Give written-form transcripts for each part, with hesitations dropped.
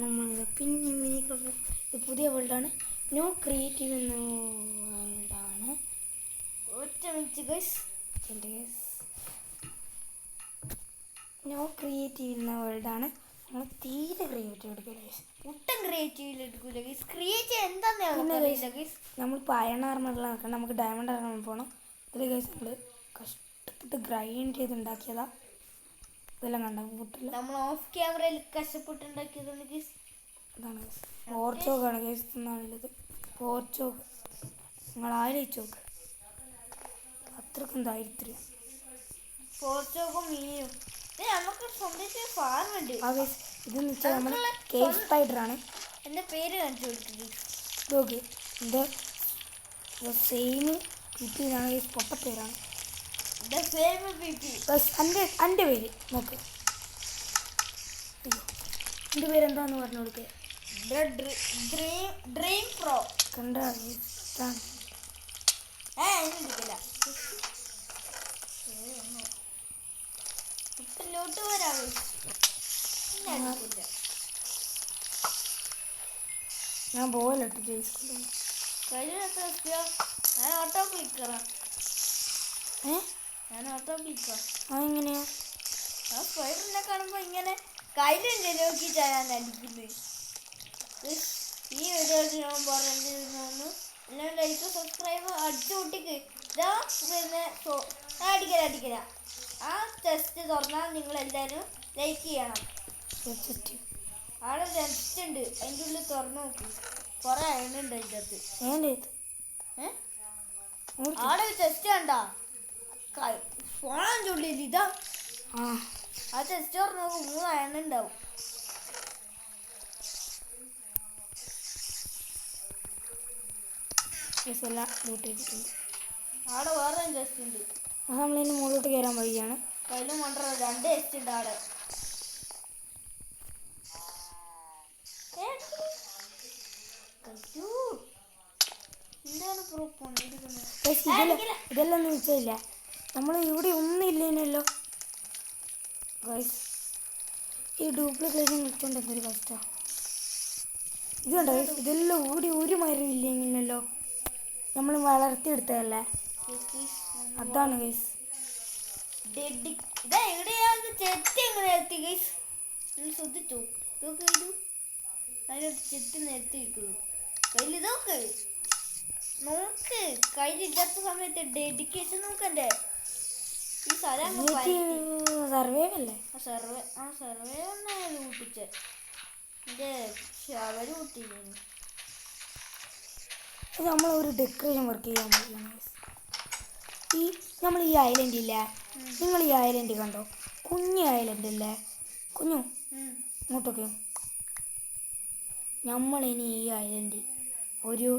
നമ്മളിത് പിന്നെ ഇത് പുതിയ വേൾഡാണ്. നോ ക്രിയേറ്റീവ് എന്ന വേൾഡാണ്. ഒറ്റ മിനിറ്റ് ഗൈസ്. നോ ക്രിയേറ്റീവ് എന്ന വേൾഡാണ്. നമ്മൾ തീരെ ക്രിയേറ്റീവ് എടുക്കില്ല ഗൈസ്. ഒട്ടും ക്രിയേറ്റീവിൽ എടുക്കില്ല ഗൈസ്. ക്രിയേറ്റീവ് എന്താണെന്ന് ഗൈസ്. നമ്മളിപ്പോൾ അയൺ ആർമറിൽ നോക്കണം. നമുക്ക് ഡയമണ്ട് ആർമറിൽ പോകണം. ഇതിൽ ഗൈസ് നമ്മൾ കഷ്ടപ്പെട്ട് ഗ്രൈൻഡ് ചെയ്ത് ഉണ്ടാക്കിയതാ. ഇതെല്ലാം കണ്ട കൂട്ടില്ല. നമ്മൾ ഓഫ് ക്യാമറയിൽ കഷ്ടപ്പെട്ടുണ്ടാക്കിയതാണ് ഗൈസ്. അതാണ് ഗൈസ്. പോർച്ചോക്കാണ് ഗൈസ്. എന്നാണിത് പോർച്ചോക്ക്. നിങ്ങൾ ആലോചിച്ച് നോക്ക്. അത്രക്കും ദാരിദ്ര്യം. പോർച്ചോക്കും മീനും. നമുക്ക് സ്വന്തമായിട്ട് ഫാം ഉണ്ട്. ഇതെന്ന് വെച്ചാൽ നമ്മൾ കേവ് സ്പൈഡറാണ്. എൻ്റെ പേര് കാണിച്ചു കൊടുക്കുന്നത്. ഇത് സെയിം പിപി എന്നാണ് ഗൈസ്. പൊട്ട പേരാണ്. എൻ്റെ പേര് നോക്ക്. എൻ്റെ പേരെന്താന്ന് പറഞ്ഞു കൊടുക്കുക. ഡ്രീം പ്രോ കണ്ട ലോട്ട് വരാ. ഞാൻ പോകല്ലോ ജയിസ്കൂളിൽ. ഞാൻ ഓട്ടോ ക്ലിക്കറാ. ഞാൻ ഓട്ടോ ക്ലിക്കറാ. അതെങ്ങനെയാ? ആ സ്പൈഡറിനെ കാണുമ്പോൾ ഇങ്ങനെ കയ്യിലുണ്ട് നോക്കിയിട്ടാണ് ഞാൻ അടിക്കുന്നത്. ഈ വീഡിയോ ഞാൻ പറഞ്ഞിരുന്നു. എല്ലാം ലൈക്ക് സബ്സ്ക്രൈബ് അടിച്ചു കൂട്ടിക്ക്. ഇതാ പിന്നെ അടിക്കല ആ ടെസ്റ്റ് തുറന്നാൽ നിങ്ങളെല്ലാവരും ലൈക്ക് ചെയ്യണം. അവിടെ ടെസ്റ്റ് ഉണ്ട്. അതിൻ്റെ ഉള്ളിൽ തുറന്നു നോക്കി. കുറേ അയണുണ്ട് അതിൻ്റെ അകത്ത്. അവിടെ ടെസ്റ്റ് കണ്ടാ ഫോണാൻ ചുള്ളില്ല. ഇതാ ആ ടെസ്റ്റ് തുറന്നു നോക്കും. 3 അയണുണ്ടാവും. അവിടെ വേറെ ടെസ്റ്റ് ഉണ്ട്. നമ്മളിന്ന് മുകളിലോട്ട് കയറാൻ വഴിയാണ്. കയ്യിലും കൊണ്ടുവര 2 ടെസ്റ്റ് ഉണ്ട് അവിടെ. ഇതെല്ലാം വെച്ചില്ല. നമ്മൾ ഇവിടെ ഒന്നും ഇല്ലേനല്ലോ ഗൈസ്. ഈ ഡ്യൂപ്ലിക്കേഷൻ വെച്ചോണ്ട് എന്തൊരു കഷ്ടമാണ്. ഇത് കണ്ടോ ഗൈസ്. ഇതെല്ലാം ഓടി ഒരു മരം ഇല്ലെങ്കിലല്ലോ. നമ്മൾ വളർത്തിയെടുത്തതല്ലേ. അതാണ് ഗൈസ്. ശ്രദ്ധിച്ചോ? അതിനകത്ത് ചെത്തി നിർത്തിയിരിക്കുന്നു. കയ്യിൽ നോക്ക്. കയ്യിലില്ലാത്ത സമയത്ത് ഡെഡിക്കേഷൻ നോക്കണ്ടേ. ഈ സർവേ കൂട്ടിച്ചേ. എൻ്റെ ശവര് കൂട്ടിയിരുന്നു. നമ്മളൊരു ഡെക്കറേഷൻ വർക്ക് ചെയ്യാൻ പറ്റില്ല. നമ്മൾ ഈ ഐലൻഡ് ഇല്ലേ, നിങ്ങൾ ഈ ഐലൻഡ് കണ്ടോ? കുഞ്ഞ് ഐലൻഡ് അല്ലേ? കുഞ്ഞു ഇങ്ങോട്ടൊക്കെ. നമ്മളിനി ഈ ഐലൻഡ് ഒരു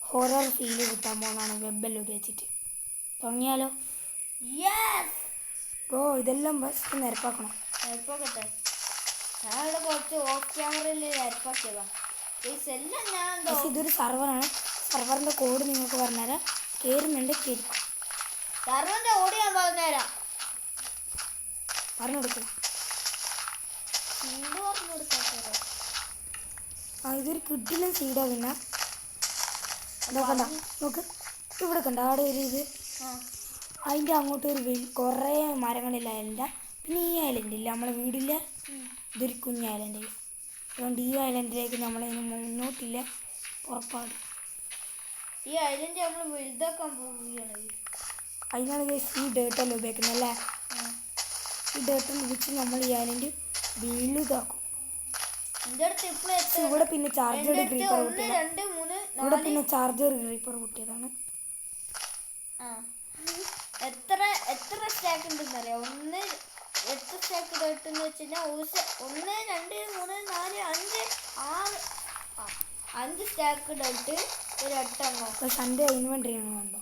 ഹൊറർ ഫീല് കിട്ടാൻ പോകുന്നതാണ് വെബെല്ലാം ഉപയോഗിച്ചിട്ട്. തുടങ്ങിയാലോ? ഇതെല്ലാം ബസ് നിരപ്പാക്കണം. നിരപ്പാക്കട്ടെ. ഞാനിവിടെ കുറച്ച് ഓഫ് ക്യാമറയിൽ നിരപ്പാക്കിയതാ. ഇതൊരു സർവറാണ്. സർവറിൻ്റെ കോഡ് നിങ്ങൾക്ക് പറഞ്ഞുതരാം. കയറുന്നുണ്ട് കയറി. സർവറിൻ്റെ കോഡ് ഞാൻ പറഞ്ഞുതരാം. പറഞ്ഞു കൊടുക്കും. ഇതൊരു കിഡിലും സീഡാ. പിന്നെ നോക്കണ്ട, നോക്ക് ഇവിടെ കണ്ട അവിടെ ഒരു ഇത്. അതിൻ്റെ അങ്ങോട്ട് ഒരു കുറേ മരങ്ങളില്ല ഐലൻഡാ. പിന്നെ ഈ ഐലൻഡ് ഇല്ല, നമ്മളെ വീടില്ല. ഇതൊരു കുഞ്ഞ് ഐലൻഡ്. അതുകൊണ്ട് ഈ ഐലൻഡിലേക്ക് നമ്മളിന് മുന്നോട്ടില്ല. ഉറപ്പാണ്. ഈ ഐലൻഡ് നമ്മൾ വലുതാക്കാൻ പോവുകയാണ്. അതിനാണ് ഈ ഡേട്ടെല്ലാം ഉപയോഗിക്കുന്നത് അല്ലേ. ഈ ഡേട്ടെല്ലാം ഉപയോഗിച്ച് നമ്മൾ ഈ ഐലൻഡ് വലുതാക്കും. ഇവിടെ പിന്നെ ചാർജർ ക്രീപ്പർ പൊട്ടിയതാണ്. ഇവിടെ പിന്നെ ചാർജർ ക്രീപ്പർ പൊട്ടിയതാണ്. എത്ര സ്റ്റാക്ക് ഉണ്ടെന്നറിയാം? 8 സ്റ്റാക്ക് ഡേട്ടെന്ന് വെച്ച് കഴിഞ്ഞാൽ 1 2 3 4 5 സ്റ്റാക്ക് ഡേട്ട് ഒരു 8 എണ്ണം. സൺഡേ ഇൻവെൻട്രി ആണ് കണ്ടോ?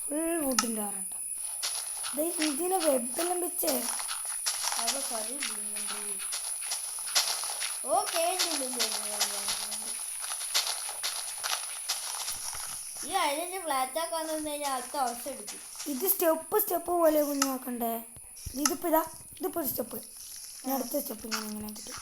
ഫുൾ വുഡിൻ്റെ ആറട്ടം. ഇതിനെ വെബെല്ലാം വെച്ചേ. ഈ ഐലൻഡ് ഫ്ലാറ്റ് ആക്കാന്ന് പറഞ്ഞു കഴിഞ്ഞാൽ അടുത്ത വർഷം എടുക്കും. ഇത് സ്റ്റെപ്പ് പോലെ കുഞ്ഞു നോക്കണ്ടേ. ഇതിപ്പോൾ ഒരു സ്റ്റെപ്പ്. അടുത്ത സ്റ്റെപ്പ് ഞാൻ ഇങ്ങനെ കിട്ടും.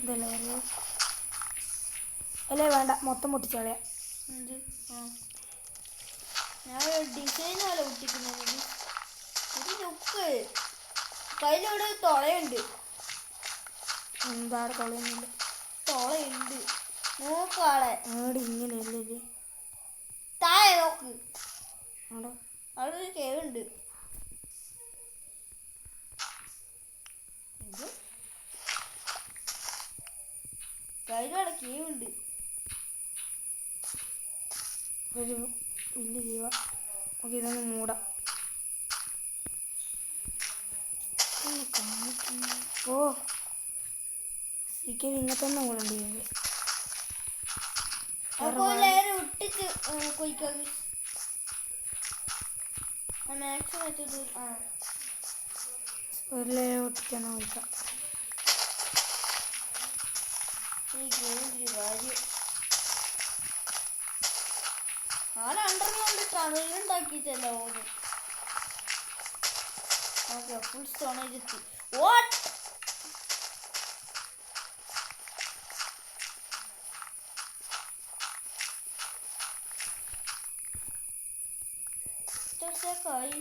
ഇതല്ലേ അല്ലേ വേണ്ട, മൊത്തം പൊട്ടിച്ച് കളയാം. ഞാൻ ഡിസൈൻ പോലെ പൊട്ടിക്കുന്നത് ഒരു ലുക്ക്. കയ്യിലവിടെ തുളയുണ്ട്. എന്താ തുളയൊന്നുമില്ല. തുളയുണ്ട്, നോക്കാളെ ഇങ്ങനെയല്ലേ താഴെ നോക്ക്, അവിടെ അവിടെ ഒരു കേവുണ്ട്. കയ്യിലവിടെ കേവുണ്ട്. ഒരു വലിയ ജീവ. ഓക്കെ, ഇതൊന്ന് മൂടാം. ഓ സിക്ക് ഇങ്ങനത്തെ ഒന്നും കൂടെ ഉണ്ട്. ഒട്ടിച്ച് കൊയ്ക്കാൻ മാക്സിമം വെച്ചത്. ഒരു ലെയർ ഒട്ടിക്കാനോ കൊയ്ക്കാം. കാര്യം നാല് അണ്ടറിലുണ്ട് ടണലുണ്ടാക്കിച്ചല്ലോ. ഓക്കെ, ഫുൾ സ്റ്റോണേജ് എത്തി. വാട്ട് ായി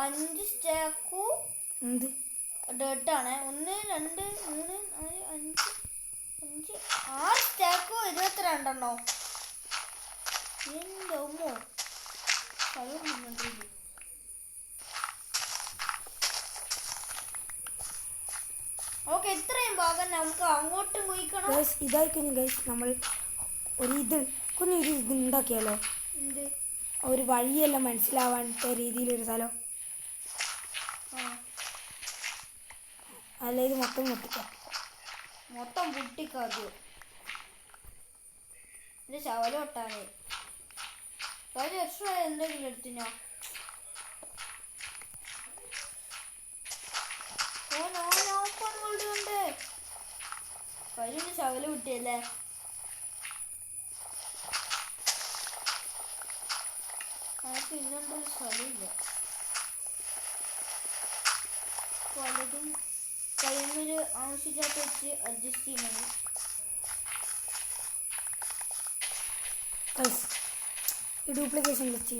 5 സ്റ്റാക്കു ഡേർട്ടാണ്. 1 2 3 4 5 5 6 സ്റ്റാക്കോ 22 എൻ്റെ ഉമ്മോ സ്ഥലം. ഓക്കെ, ഇത്രയും ഭാഗം നമുക്ക് അങ്ങോട്ടും കുയിക്കണം. ഇതായി കഴിഞ്ഞു ഗൈസ്. നമ്മൾ ഒരു കുഞ്ഞൊരു ഇത് ഉണ്ടാക്കിയാലോ? ഒരു വഴിയെല്ലാം മനസ്സിലാവാത്ത രീതിയിലൊരു സ്ഥലം. അല്ല, ഇത് മൊത്തം പൊട്ടിക്കാം. മൊത്തം പൊട്ടിക്കാദ്യോ. എൻ്റെ ശവലം ഒട്ടാനേ കാര്യം എക്സ്ട്രാ എന്തെങ്കിലും എടുത്തിനോ? ണ്ട് കഴിഞ്ഞ ശവലം കിട്ടിയല്ലേ. പിന്നെന്തൊരു സ്ഥലമില്ല. പലതും കഴിയുന്നൊരു ആവശ്യമില്ലാത്ത വെച്ച് അഡ്ജസ്റ്റ് ചെയ്യണം. ഈ ഡ്യൂപ്ലിക്കേഷൻ വെച്ച്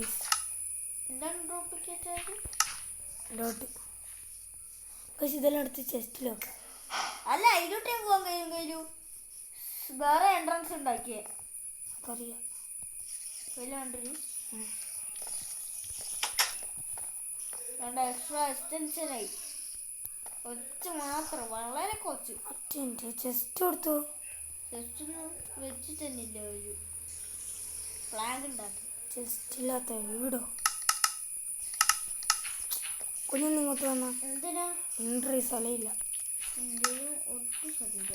എന്താണ് ഡ്യൂപ്ലിക്കേറ്റ് ആയത്? ഡോട്ട് പക്ഷെ ഇതെല്ലാം എടുത്ത് ചെസ്റ്റിൽ വെക്കാം. അല്ല, ഇതിലോട്ടേ പോകാൻ കഴിയും. വേറെ എൻട്രൻസ് ഉണ്ടാക്കിയേ അറിയാം. രണ്ട് എക്സ്ട്രാ എക്സ്റ്റൻഷനായി. കുറച്ച് മാത്രം, വളരെ കുറച്ച്. ചെസ്റ്റ് കൊടുത്തു. ചെസ്റ്റ് ഒന്നും വെച്ച് തന്നില്ല. ഒരു പ്ലാങ്ക് ഉണ്ടാക്കി. ചെസ്റ്റ് ഇല്ലാത്ത വീടോ? കുഞ്ഞൊന്നും ഇങ്ങോട്ട് വന്നാ എന്തിനാ? എൻട്രി സ്ഥലമില്ല. എന്തെങ്കിലും ഒട്ടും സ്ഥലമില്ല.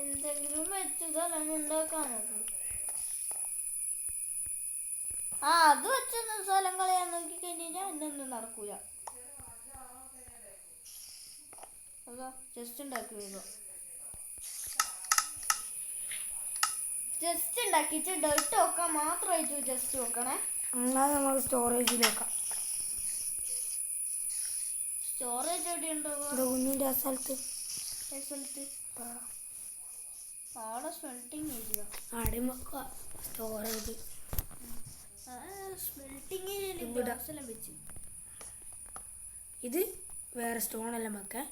എന്തെങ്കിലും വെച്ച് സ്ഥലം ഉണ്ടാക്കാൻ നോക്കും. അത് വെച്ചൊന്നും സ്ഥലം കളയാൻ നോക്കി കഴിഞ്ഞാൽ എന്നൊന്നും നടക്കൂല. അതാ ജസ്റ്റ് ഉണ്ടാക്കി വരുമോ? ജസ്റ്റ് ഉണ്ടാക്കിയിട്ട് ഡർട്ട് വെക്കാൻ മാത്രമായിട്ട് ജസ്റ്റ് വെക്കണേ. എന്നാൽ നമുക്ക് സ്റ്റോറേജിൽ വെക്കാം. സ്റ്റോറേജ് എവിടെ ഉണ്ടാവുക? കുഞ്ഞിൻ്റെ ആ സ്ഥലത്ത്. അവിടെ സ്മെൽറ്റിങ് ഏരിയ. ആടെയും വെക്കുക സ്റ്റോറേജ്. സ്മെൽറ്റിങ് ഏരിയയിലെല്ലാം വെച്ച് ഇത് വേറെ സ്റ്റോണെല്ലാം വെക്കാൻ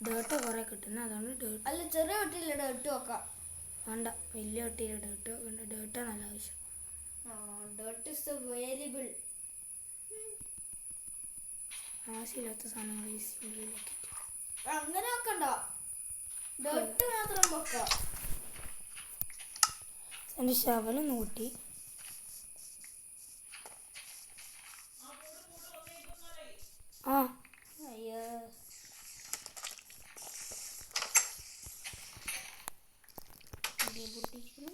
ഡേർട്ട് കുറേ കിട്ടുന്ന. അതുകൊണ്ട് ഡേർട്ട് അല്ല, ചെറിയ വട്ടിയില്ല ഡേർട്ട് വെക്കാം. വേണ്ട, വലിയ വട്ടിയില്ല ഡേർട്ട് വെക്കണ്ട. ഡേർട്ടാണ് നല്ല ആവശ്യം. Dirt is available. ആവശ്യമില്ലാത്ത സാധനങ്ങൾ അങ്ങനെ വെക്കണ്ട, ഡേർട്ട് മാത്രം വെക്കാം. എൻ്റെ ശവലം കൂട്ടി. അയ്യോ, പൊട്ടിക്കുന്നു.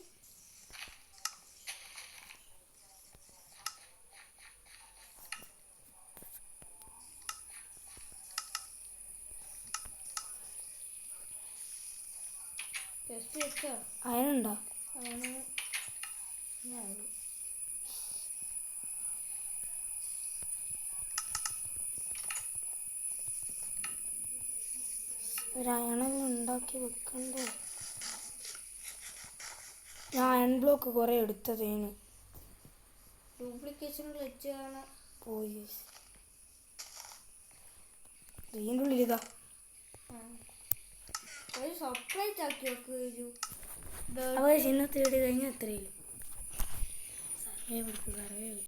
അയനുണ്ടോ? അതാണ് ഒരു അയണെല്ലാം ഉണ്ടാക്കി വെക്കണ്ടേ? ഞാൻ അയൺ ബ്ലോക്ക് കുറെ എടുത്തതേന് ഡ്യൂപ്ലിക്കേഷൻ ക്ലച്ച് കാണാൻ പോയി. ഇതിൻ്റെ ഉള്ളിലിതാ ഒരു സർപ്രൈസ് ആക്കി വെക്കുക ഒരു അവ ചിഹ്നം തേടി കഴിഞ്ഞാൽ എത്രയില്ല സർവേ കൊടുക്കുക സർവേ